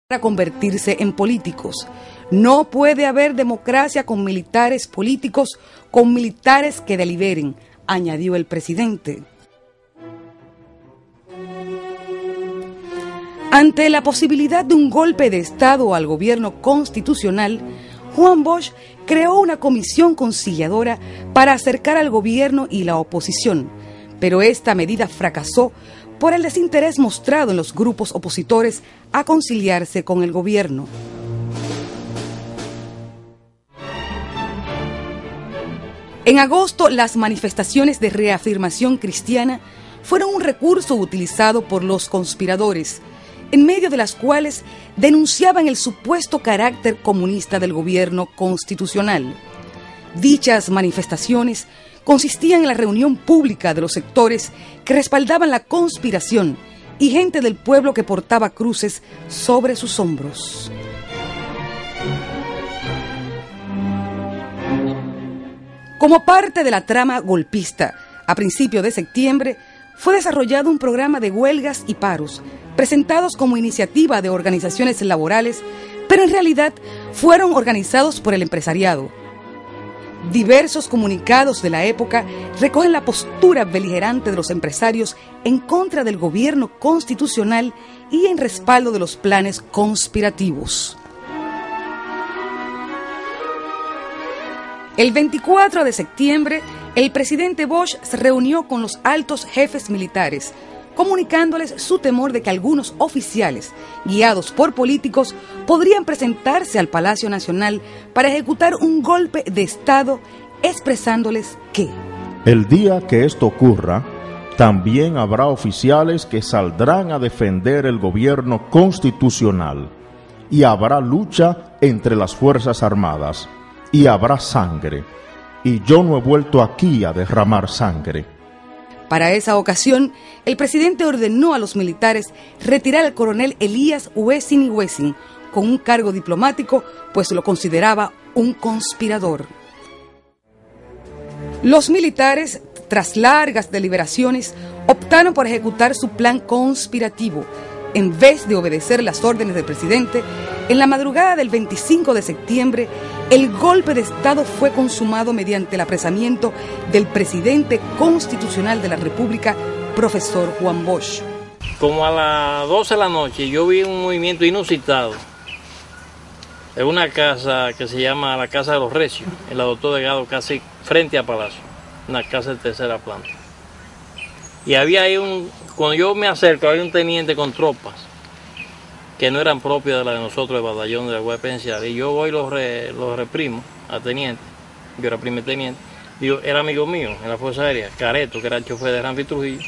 para convertirse en políticos. No puede haber democracia con militares políticos, con militares que deliberen, añadió el presidente. Ante la posibilidad de un golpe de Estado al gobierno constitucional, Juan Bosch creó una comisión conciliadora para acercar al gobierno y la oposición, pero esta medida fracasó por el desinterés mostrado en los grupos opositores a conciliarse con el gobierno. En agosto, las manifestaciones de reafirmación cristiana fueron un recurso utilizado por los conspiradores, en medio de las cuales denunciaban el supuesto carácter comunista del gobierno constitucional. Dichas manifestaciones consistían en la reunión pública de los sectores que respaldaban la conspiración y gente del pueblo que portaba cruces sobre sus hombros. Como parte de la trama golpista, a principios de septiembre, fue desarrollado un programa de huelgas y paros, presentados como iniciativa de organizaciones laborales, pero en realidad fueron organizados por el empresariado. Diversos comunicados de la época recogen la postura beligerante de los empresarios en contra del gobierno constitucional y en respaldo de los planes conspirativos. El 24 de septiembre, el presidente Bosch se reunió con los altos jefes militares, comunicándoles su temor de que algunos oficiales, guiados por políticos, podrían presentarse al Palacio Nacional para ejecutar un golpe de Estado, expresándoles que el día que esto ocurra, también habrá oficiales que saldrán a defender el gobierno constitucional, y habrá lucha entre las Fuerzas Armadas, y habrá sangre, y yo no he vuelto aquí a derramar sangre. Para esa ocasión, el presidente ordenó a los militares retirar al coronel Elías Wessing con un cargo diplomático, pues lo consideraba un conspirador. Los militares, tras largas deliberaciones, optaron por ejecutar su plan conspirativo. En vez de obedecer las órdenes del presidente, en la madrugada del 25 de septiembre, el golpe de Estado fue consumado mediante el apresamiento del presidente constitucional de la República, profesor Juan Bosch. Como a las 12 de la noche yo vi un movimiento inusitado en una casa que se llama la Casa de los Recios, en la Doctor Delgado, casi frente a Palacio, una casa de tercera planta. Y había ahí cuando yo me acerco, había un teniente con tropas que no eran propias de la de nosotros, el batallón de la Guardia Penitenciaria. Y yo voy y los reprimo al teniente, yo era primer teniente. Digo, era amigo mío en la Fuerza Aérea, Careto, que era el chofer de Ramfi Trujillo.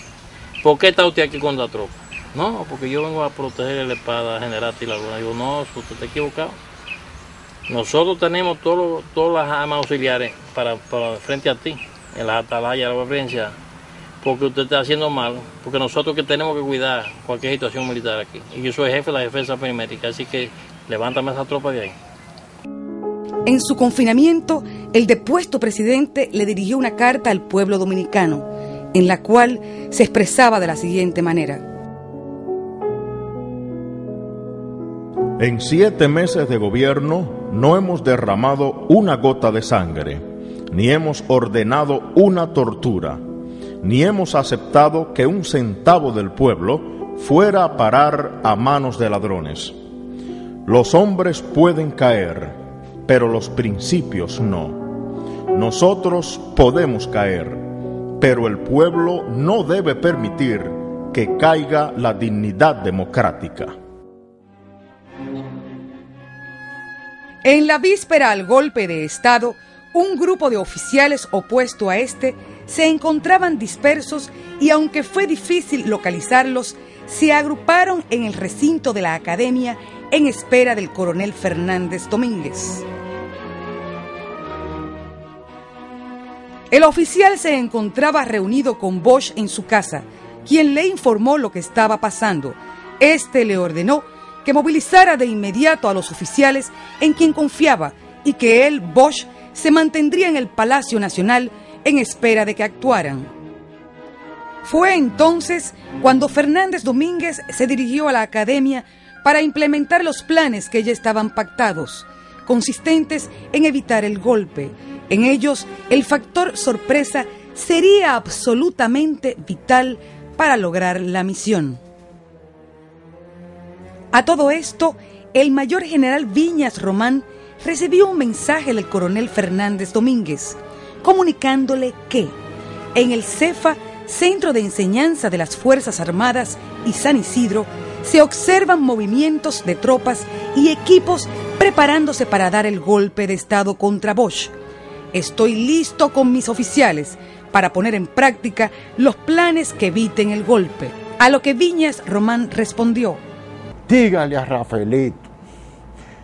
¿Por qué está usted aquí con la tropa? No, porque yo vengo a proteger la espada general y la luna. Digo, no, usted está equivocado. Nosotros tenemos todas las armas auxiliares para frente a ti, en las atalayas de la Guardia Penitenciaria. Porque usted está haciendo mal, porque nosotros que tenemos que cuidar cualquier situación militar aquí. Y yo soy jefe de la defensa perimétrica, así que levántame esa tropa de ahí. En su confinamiento, el depuesto presidente le dirigió una carta al pueblo dominicano, en la cual se expresaba de la siguiente manera. En 7 meses de gobierno no hemos derramado una gota de sangre, ni hemos ordenado una tortura, ni hemos aceptado que un centavo del pueblo fuera a parar a manos de ladrones. Los hombres pueden caer, pero los principios no. Nosotros podemos caer, pero el pueblo no debe permitir que caiga la dignidad democrática. En la víspera al golpe de Estado, un grupo de oficiales opuesto a este se encontraban dispersos y, aunque fue difícil localizarlos, se agruparon en el recinto de la academia en espera del coronel Fernández Domínguez. El oficial se encontraba reunido con Bosch en su casa, quien le informó lo que estaba pasando. Este le ordenó que movilizara de inmediato a los oficiales en quien confiaba y que él, Bosch, se mantendría en el Palacio Nacional en espera de que actuaran. Fue entonces cuando Fernández Domínguez se dirigió a la academia para implementar los planes que ya estaban pactados, consistentes en evitar el golpe. En ellos, el factor sorpresa sería absolutamente vital para lograr la misión. A todo esto, el mayor general Viñas Román recibió un mensaje del coronel Fernández Domínguez, comunicándole que en el CEFA, Centro de Enseñanza de las Fuerzas Armadas y San Isidro, se observan movimientos de tropas y equipos preparándose para dar el golpe de Estado contra Bosch. Estoy listo con mis oficiales para poner en práctica los planes que eviten el golpe. A lo que Viñas Román respondió: dígale a Rafaelito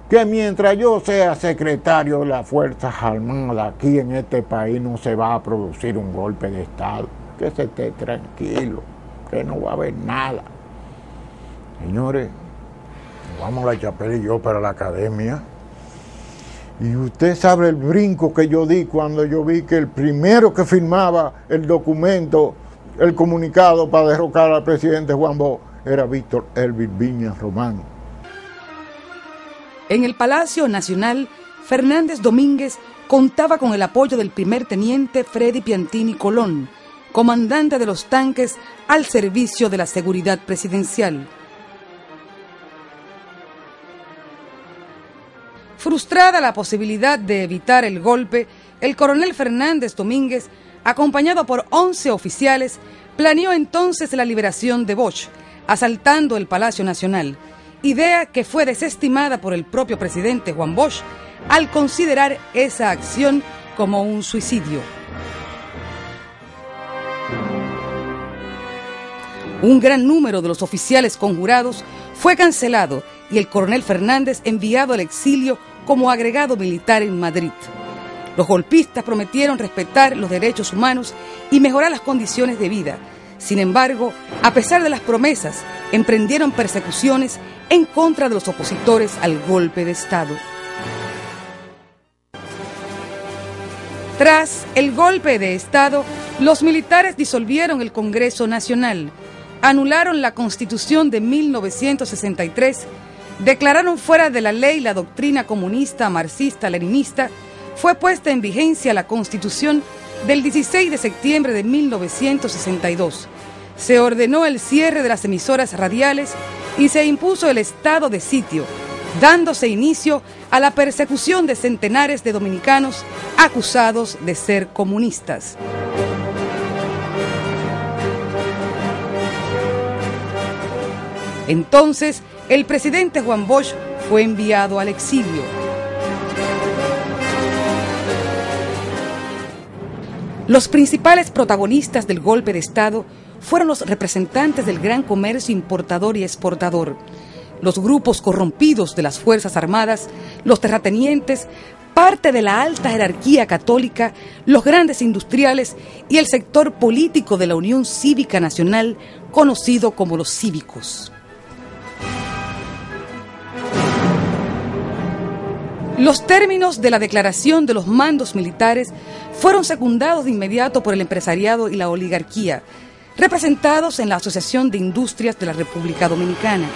que mientras yo sea secretario de las Fuerzas Armadas aquí en este país no se va a producir un golpe de Estado. Que se esté tranquilo, que no va a haber nada. Señores, vamos la Chapel y yo para la academia. Y usted sabe el brinco que yo di cuando yo vi que el primero que firmaba el documento, el comunicado para derrocar al presidente Juan Bosch, era Víctor Elvis Viñas Román. En el Palacio Nacional, Fernández Domínguez contaba con el apoyo del primer teniente Freddy Piantini Colón, comandante de los tanques al servicio de la seguridad presidencial. Frustrada la posibilidad de evitar el golpe, el coronel Fernández Domínguez, acompañado por 11 oficiales, planeó entonces la liberación de Bosch, asaltando el Palacio Nacional, idea que fue desestimada por el propio presidente Juan Bosch al considerar esa acción como un suicidio. Un gran número de los oficiales conjurados fue cancelado y el coronel Fernández enviado al exilio como agregado militar en Madrid. Los golpistas prometieron respetar los derechos humanos y mejorar las condiciones de vida. Sin embargo, a pesar de las promesas, emprendieron persecuciones en contra de los opositores al golpe de Estado. Tras el golpe de Estado, los militares disolvieron el Congreso Nacional, anularon la Constitución de 1963, declararon fuera de la ley la doctrina comunista marxista-leninista, fue puesta en vigencia la Constitución del 16 de septiembre de 1962. Se ordenó el cierre de las emisoras radiales y se impuso el estado de sitio, dándose inicio a la persecución de centenares de dominicanos acusados de ser comunistas. Entonces, el presidente Juan Bosch fue enviado al exilio. Los principales protagonistas del golpe de Estado fueron los representantes del gran comercio importador y exportador, los grupos corrompidos de las Fuerzas Armadas, los terratenientes, parte de la alta jerarquía católica, los grandes industriales y el sector político de la Unión Cívica Nacional, conocido como los cívicos. Los términos de la declaración de los mandos militares fueron secundados de inmediato por el empresariado y la oligarquía, representados en la Asociación de Industrias de la República Dominicana.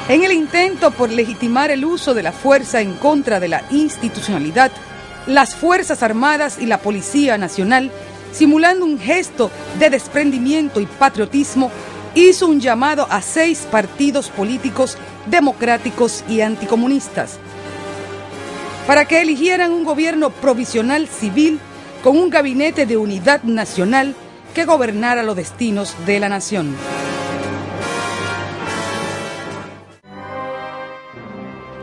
En el intento por legitimar el uso de la fuerza en contra de la institucionalidad, las Fuerzas Armadas y la Policía Nacional, simulando un gesto de desprendimiento y patriotismo, hizo un llamado a 6 partidos políticos democráticos y anticomunistas para que eligieran un gobierno provisional civil con un gabinete de unidad nacional que gobernara los destinos de la nación.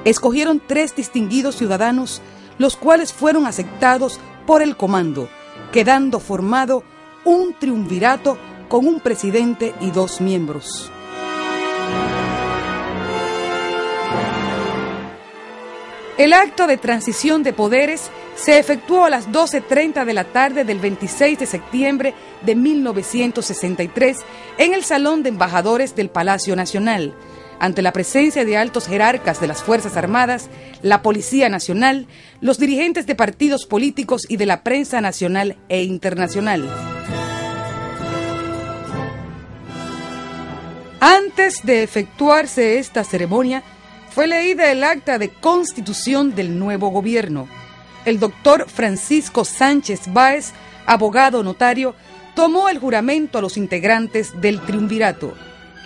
Escogieron 3 distinguidos ciudadanos, los cuales fueron aceptados por el comando, quedando formado un triunvirato con un presidente y 2 miembros. El acto de transición de poderes se efectuó a las 12:30 de la tarde del 26 de septiembre de 1963 en el Salón de Embajadores del Palacio Nacional, ante la presencia de altos jerarcas de las Fuerzas Armadas, la Policía Nacional, los dirigentes de partidos políticos y de la prensa nacional e internacional. Antes de efectuarse esta ceremonia, fue leída el acta de constitución del nuevo gobierno. El doctor Francisco Sánchez Báez, abogado notario, tomó el juramento a los integrantes del triunvirato.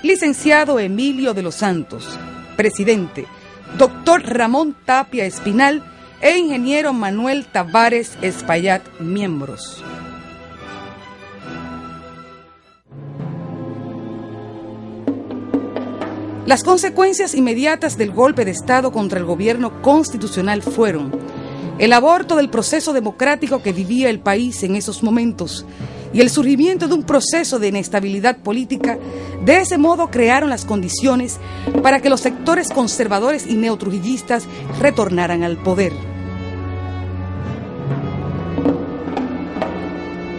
Licenciado Emilio de los Santos, presidente. Doctor Ramón Tapia Espinal e ingeniero Manuel Tavares Espaillat, miembros. Las consecuencias inmediatas del golpe de Estado contra el gobierno constitucional fueron el aborto del proceso democrático que vivía el país en esos momentos y el surgimiento de un proceso de inestabilidad política. De ese modo crearon las condiciones para que los sectores conservadores y neotrujillistas retornaran al poder.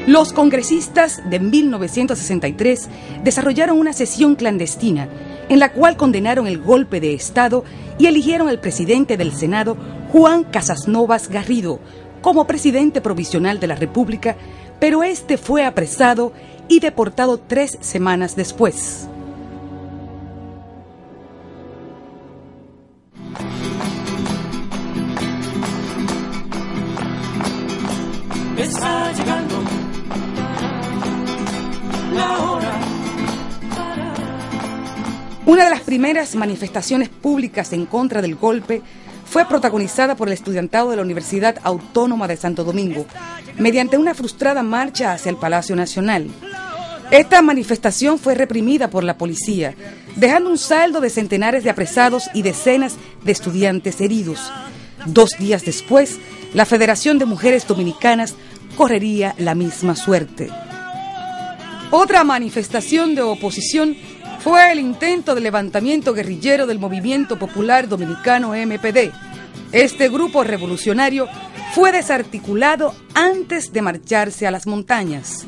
Los congresistas de 1963 desarrollaron una sesión clandestina en la cual condenaron el golpe de Estado y eligieron al presidente del Senado, Juan Casasnovas Garrido, como presidente provisional de la República, pero este fue apresado y deportado 3 semanas después. Está llegando la hora. Una de las primeras manifestaciones públicas en contra del golpe fue protagonizada por el estudiantado de la Universidad Autónoma de Santo Domingo, mediante una frustrada marcha hacia el Palacio Nacional. Esta manifestación fue reprimida por la policía, dejando un saldo de centenares de apresados y decenas de estudiantes heridos. 2 días después, la Federación de Mujeres Dominicanas correría la misma suerte. Otra manifestación de oposición fue el intento de levantamiento guerrillero del Movimiento Popular Dominicano MPD. Este grupo revolucionario fue desarticulado antes de marcharse a las montañas.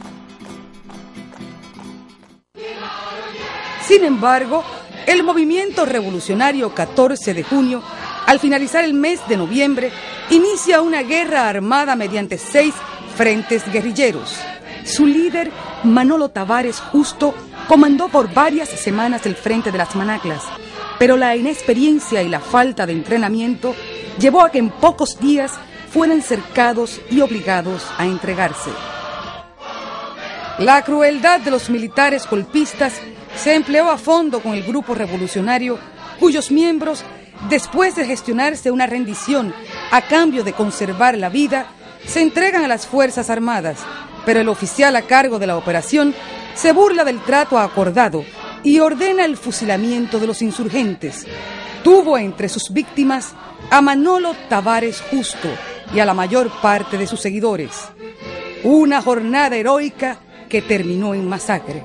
Sin embargo, el movimiento revolucionario 14 de junio, al finalizar el mes de noviembre, inicia una guerra armada mediante 6 frentes guerrilleros. Su líder, Manolo Tavares Justo, comandó por varias semanas el Frente de las Manaclas, pero la inexperiencia y la falta de entrenamiento llevó a que en pocos días fueran cercados y obligados a entregarse. La crueldad de los militares golpistas se empleó a fondo con el grupo revolucionario, cuyos miembros, después de gestionarse una rendición a cambio de conservar la vida, se entregan a las Fuerzas Armadas, pero el oficial a cargo de la operación se burla del trato acordado y ordena el fusilamiento de los insurgentes. Tuvo entre sus víctimas a Manolo Tavares Justo y a la mayor parte de sus seguidores. Una jornada heroica que terminó en masacre.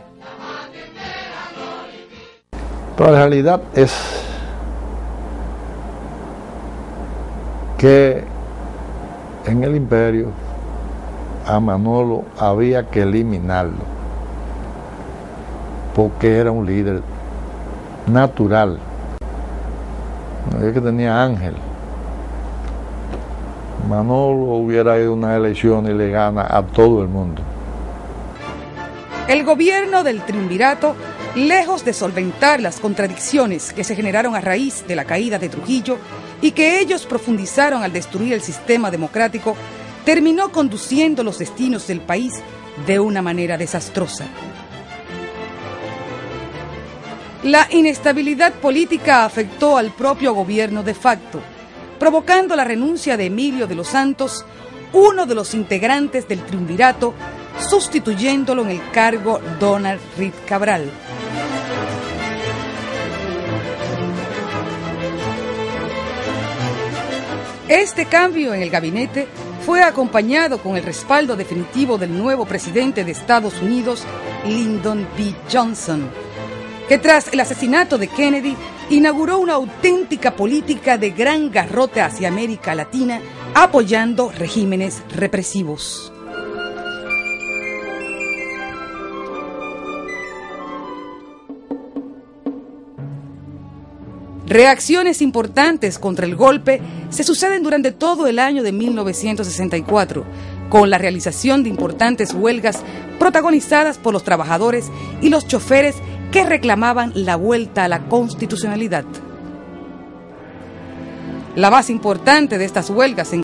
Pero la realidad es que en el imperio a Manolo había que eliminarlo, porque era un líder natural, no es que tenía ángel. Manolo hubiera ido a una elección y le gana a todo el mundo. El gobierno del triunvirato, lejos de solventar las contradicciones que se generaron a raíz de la caída de Trujillo y que ellos profundizaron al destruir el sistema democrático, terminó conduciendo los destinos del país de una manera desastrosa. La inestabilidad política afectó al propio gobierno de facto, provocando la renuncia de Emilio de los Santos, uno de los integrantes del triunvirato, sustituyéndolo en el cargo Donald Reed Cabral. Este cambio en el gabinete fue acompañado con el respaldo definitivo del nuevo presidente de Estados Unidos, Lyndon B. Johnson, que tras el asesinato de Kennedy inauguró una auténtica política de gran garrote hacia América Latina, apoyando regímenes represivos. Reacciones importantes contra el golpe se suceden durante todo el año de 1964, con la realización de importantes huelgas protagonizadas por los trabajadores y los choferes que reclamaban la vuelta a la constitucionalidad. La más importante de estas huelgas se